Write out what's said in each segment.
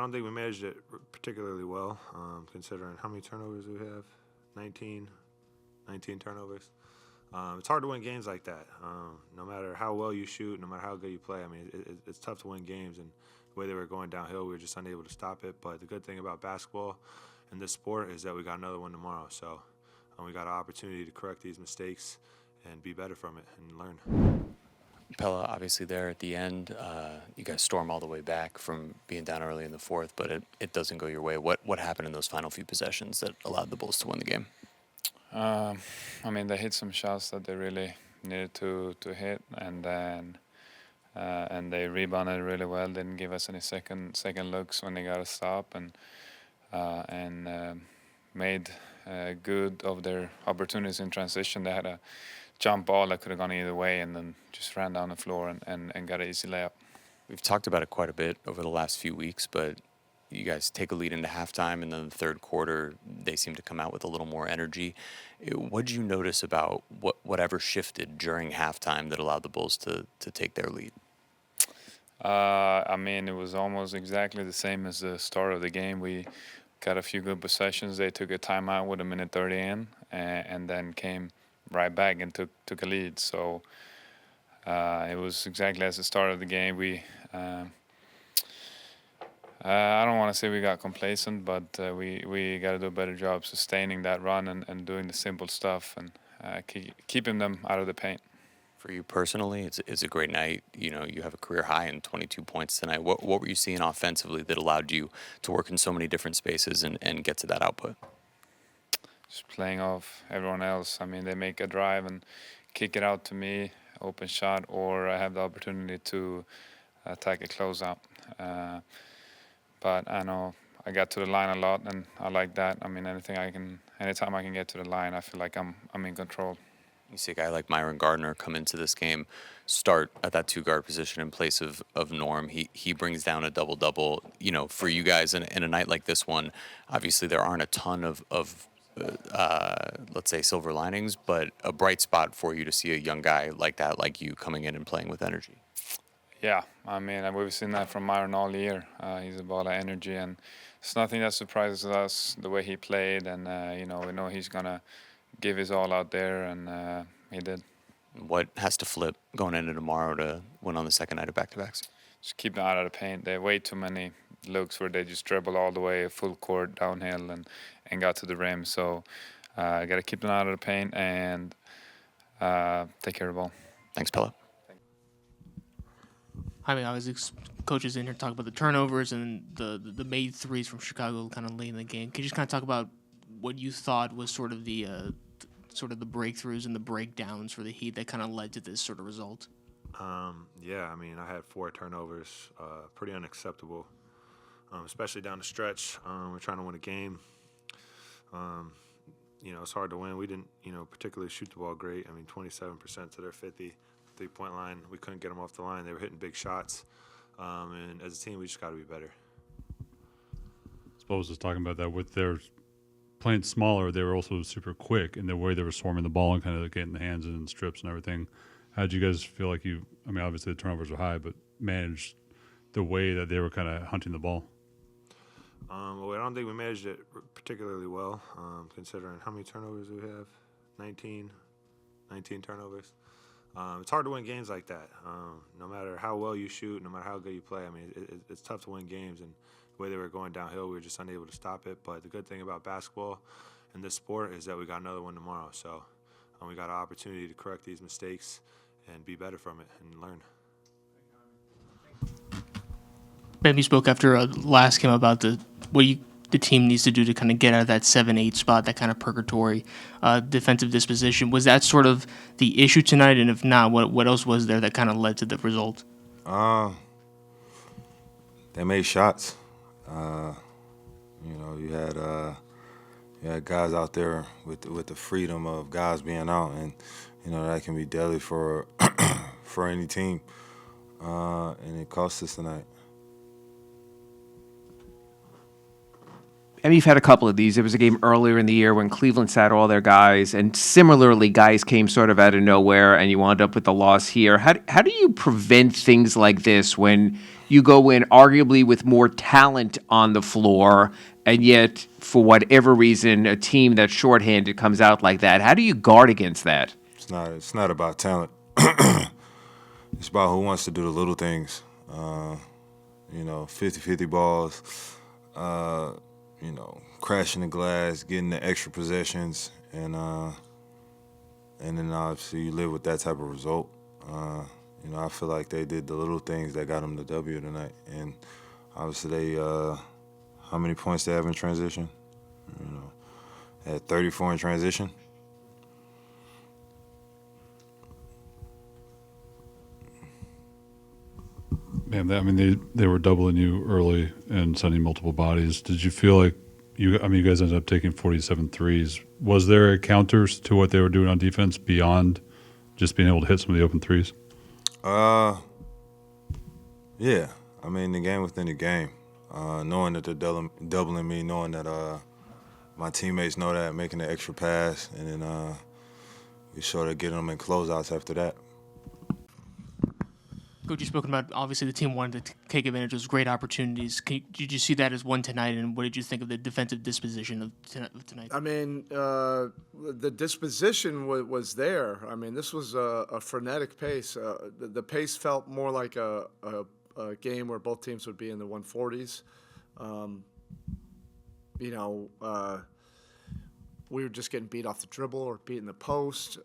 don't think we managed it particularly well, considering how many turnovers we have. 19 turnovers. It's hard to win games like that. No matter how well you shoot, no matter how good you play, I mean, it's tough to win games. And the way they were going downhill, we were just unable to stop it. But the good thing about basketball and this sport is that we got another one tomorrow. So we got an opportunity to correct these mistakes and be better from it and learn. Pelle, obviously there at the end, you guys storm all the way back from being down early in the fourth, but it doesn't go your way. What happened in those final few possessions that allowed the Bulls to win the game? I mean, they hit some shots that they really needed to hit, and then and they rebounded really well. Didn't give us any second looks when they got a stop, and made good of their opportunities in transition. They had a jump ball that could have gone either way, and then just ran down the floor and got an easy layup. We've talked about it quite a bit over the last few weeks, but you guys take a lead into halftime, and then the third quarter, they seem to come out with a little more energy. What did you notice about whatever shifted during halftime that allowed the Bulls to take their lead? I mean, it was almost exactly the same as the start of the game. We got a few good possessions. They took a timeout with a minute 30 in, and then came right back and took a lead. So it was exactly as the start of the game. We I don't want to say we got complacent, but we got to do a better job sustaining that run and doing the simple stuff and keeping them out of the paint. For you personally, it's a great night. You know, you have a career high in 22 points tonight. What were you seeing offensively that allowed you to work in so many different spaces and get to that output? Just playing off everyone else. I mean, they make a drive and kick it out to me, open shot, or I have the opportunity to attack a closeout. But I know I got to the line a lot, and I like that. I mean, anytime I can get to the line, I feel like I'm in control. You see a guy like Myron Gardner come into this game, start at that two-guard position in place of Norm. He brings down a double-double. You know, for you guys in a night like this one, obviously there aren't a ton of let's say, silver linings, but a bright spot for you to see a young guy like that, like you, coming in and playing with energy. Yeah, I mean, we've seen that from Myron all year. He's a ball of energy, and it's nothing that surprises us, the way he played, and we know he's going to give his all out there, and he did. What has to flip going into tomorrow to win on the second night of back-to-backs? Just keep them out of the paint. There are way too many looks where they just dribble all the way full court downhill and got to the rim. So I got to keep them out of the paint and take care of the ball. Thanks, Pelle. Jaime, obviously, coaches in here talk about the turnovers and the made threes from Chicago kind of late in the game. Can you just kind of talk about what you thought was sort of the breakthroughs and the breakdowns for the Heat that kind of led to this sort of result? Yeah, I mean, I had 4 turnovers, pretty unacceptable, especially down the stretch. We're trying to win a game. It's hard to win. We didn't, particularly shoot the ball great. I mean, 27% to their 50 three-point line. We couldn't get them off the line. They were hitting big shots. And as a team, we just got to be better. Spoelstra was talking about that with their playing smaller. They were also super quick in the way they were swarming the ball and kind of getting the hands in and strips and everything. How did you guys feel like obviously the turnovers were high, but managed the way that they were kind of hunting the ball? Well, I don't think we managed it particularly well, considering how many turnovers we have. 19 turnovers. It's hard to win games like that. No matter how well you shoot, no matter how good you play, I mean, it's tough to win games. And the way they were going downhill, we were just unable to stop it. But the good thing about basketball and this sport is that we got another one tomorrow. So we got an opportunity to correct these mistakes and be better from it and learn. Ben, you spoke after last game about the team needs to do to kind of get out of that 7-8 spot, that kind of purgatory defensive disposition. Was that sort of the issue tonight? And if not, what else was there that kind of led to the result? They made shots. You had guys out there with the freedom of guys being out, and that can be deadly for for any team. And it cost us tonight. I mean, you've had a couple of these. There was a game earlier in the year when Cleveland sat all their guys, and similarly, guys came sort of out of nowhere, and you wound up with the loss here. How do you prevent things like this when you go in arguably with more talent on the floor, and yet, for whatever reason, a team that's shorthanded comes out like that? How do you guard against that? It's not about talent. It's about who wants to do the little things. 50-50 balls, crashing the glass, getting the extra possessions, and then obviously you live with that type of result. I feel like they did the little things that got them the W tonight, and obviously they, how many points they have in transition? At 34 in transition. Man, they were doubling you early and sending multiple bodies. Did you feel like you guys ended up taking 47 threes? Was there counters to what they were doing on defense beyond just being able to hit some of the open threes? Yeah. The game within the game. Knowing that they're doubling me, knowing that my teammates know that, making the extra pass, and then we sort of get them in closeouts after that. Coach, you've spoken about, obviously, the team wanted to take advantage of those great opportunities. Did you see that as one tonight, and what did you think of the defensive disposition of tonight? The disposition was there. This was a frenetic pace. The pace felt more like a game where both teams would be in the 140s. We were just getting beat off the dribble or beating the post.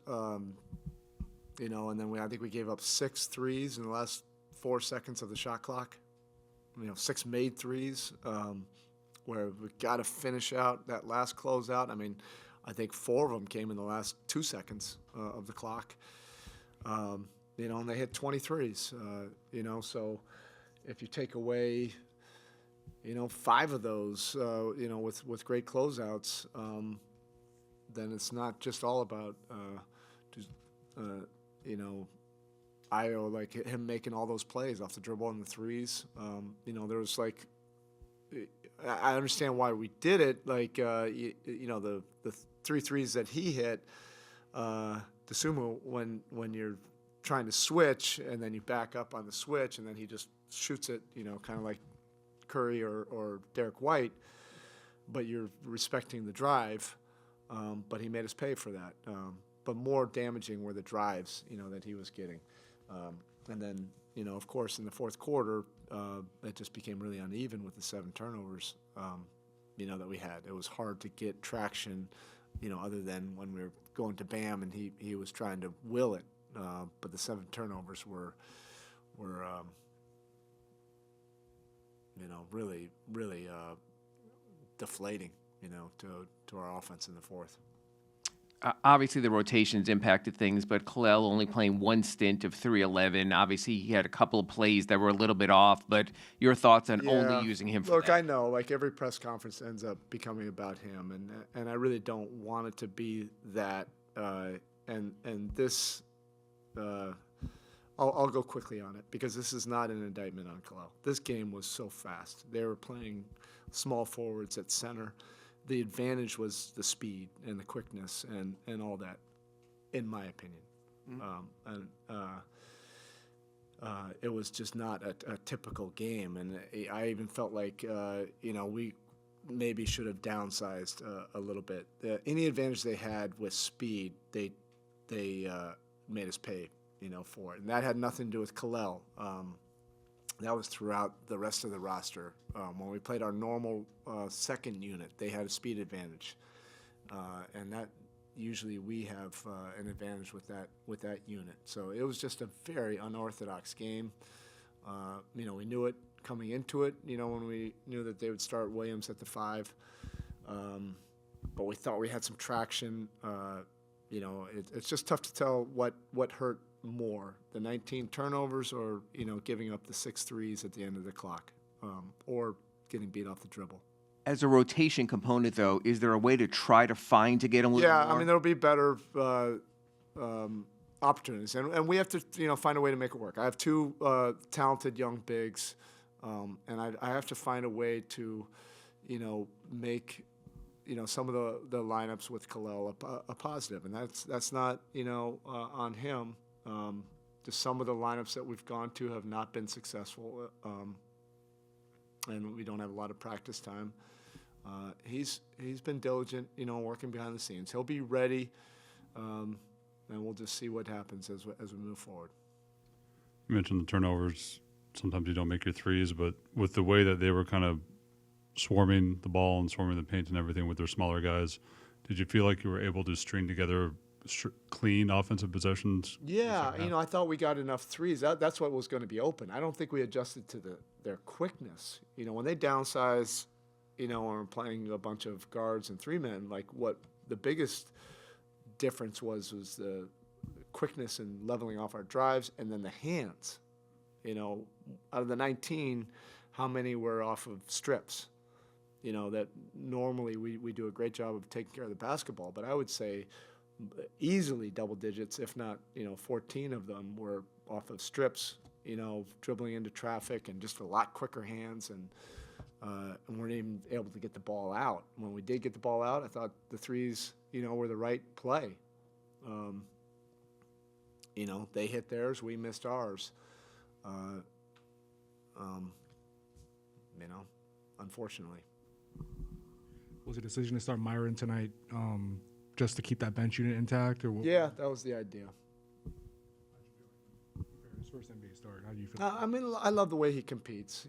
And then I think we gave up 6 threes in the last 4 seconds of the shot clock. 6 made threes, where we got to finish out that last closeout. I think 4 of them came in the last 2 seconds of the clock. And they hit 23s. So if you take away, 5 of those, with great closeouts, then it's not just all about Io, like him making all those plays off the dribble and the threes. There was I understand why we did it. The 3 threes that he hit, Dosunmu, when you're trying to switch and then you back up on the switch and then he just shoots it, kind of like Curry or Derek White, but you're respecting the drive. But he made us pay for that. But more damaging were the drives, that he was getting. And then, of course, in the fourth quarter, it just became really uneven with the 7 turnovers, that we had. It was hard to get traction, other than when we were going to Bam and he was trying to will it. But the 7 turnovers were really, really deflating, to our offense in the fourth. Obviously, the rotations impacted things, but Kalel only playing 1 stint of 3-11. Obviously, he had a couple of plays that were a little bit off, but your thoughts on only using him for Look, that? I know, every press conference ends up becoming about him, and I really don't want it to be that. And this, I'll go quickly on it, because this is not an indictment on Kalel. This game was so fast. They were playing small forwards at center. The advantage was the speed and the quickness and all that, in my opinion. It was just not a typical game. And I even felt like, we maybe should have downsized a little bit. Any advantage they had with speed, they made us pay, for it. And that had nothing to do with Kalel. That was throughout the rest of the roster. When we played our normal second unit, they had a speed advantage, and that usually we have an advantage with that unit. So it was just a very unorthodox game. We knew it coming into it. When we knew that they would start Williams at the 5, but we thought we had some traction. It's just tough to tell what hurt more, the 19 turnovers or, giving up the 6 threes at the end of the clock, or getting beat off the dribble. As a rotation component, though, is there a way to try to get him a little more? Yeah, there'll be better opportunities, and we have to, find a way to make it work. I have 2 talented young bigs, and I have to find a way to, make some of the lineups with Khalil a positive, and that's not on him. Just some of the lineups that we've gone to have not been successful, and we don't have a lot of practice time. He's been diligent, working behind the scenes. He'll be ready, and we'll just see what happens as we move forward. You mentioned the turnovers. Sometimes you don't make your threes, but with the way that they were kind of swarming the ball and swarming the paint and everything with their smaller guys, did you feel like you were able to string together clean offensive possessions? Yeah, I thought we got enough threes. That's what was going to be open. I don't think we adjusted to their quickness. When they downsize, and we're playing a bunch of guards and three men, like what the biggest difference was the quickness and leveling off our drives, and then the hands. Out of the 19, how many were off of strips? That normally we do a great job of taking care of the basketball, but I would say easily double digits, if not, 14 of them were off of strips, dribbling into traffic and just a lot quicker hands, and weren't even able to get the ball out. When we did get the ball out, I thought the threes, were the right play. They hit theirs, we missed ours. Unfortunately. Was it a decision to start Myron tonight just to keep that bench unit intact? Or Yeah, that was the idea. His first NBA start. How do you feel? I love the way he competes.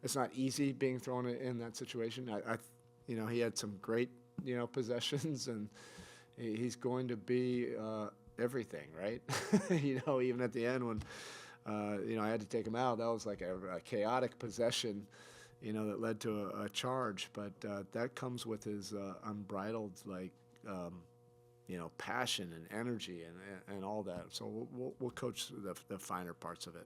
It's not easy being thrown in that situation. He had some great, possessions, and he's going to be everything, right? Even at the end when, I had to take him out, that was like a chaotic possession, that led to a charge. But that comes with his unbridled, passion and energy and all that. So we'll coach the finer parts of it.